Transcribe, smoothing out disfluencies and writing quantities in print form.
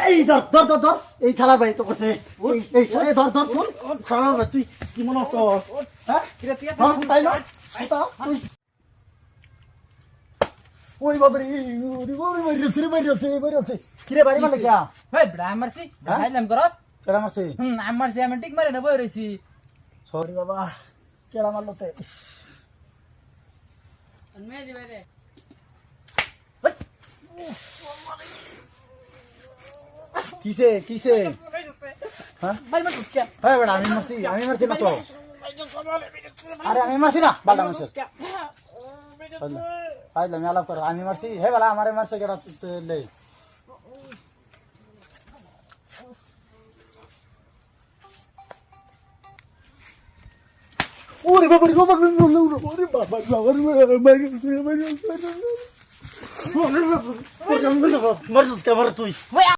এই ধর ধর ধর ধর এই ছাড়া ভাই তো করছে এই এই ধর ধর ধর ছাড়া ভাই তুই কি মনে হচ্ছে হ্যাঁ ধর তাই না তুই ওরে বাবা রে ওরে বাবা মারিছে কিরে বাড়ি মানে কি হেই বড়া মারছি খাইলাম করস কেডা মারছে আমি মারছি আমি টিক মারে না বই রইছি সরি বাবা কেডা মারলো তে মে দিবে রে কিসে কিসে হ্যাঁ ভাই মারছ কে হ্যাঁ বেটা আমি মারছি না তো আরে আমি মারছি না বালটা মারছি পাইলাম আলাপ কর আমি মারছি হে বালা আমারে মারছে কেডা লে ওরে বাবা রে বাবা ওরে বাবা মারছিস কে তুই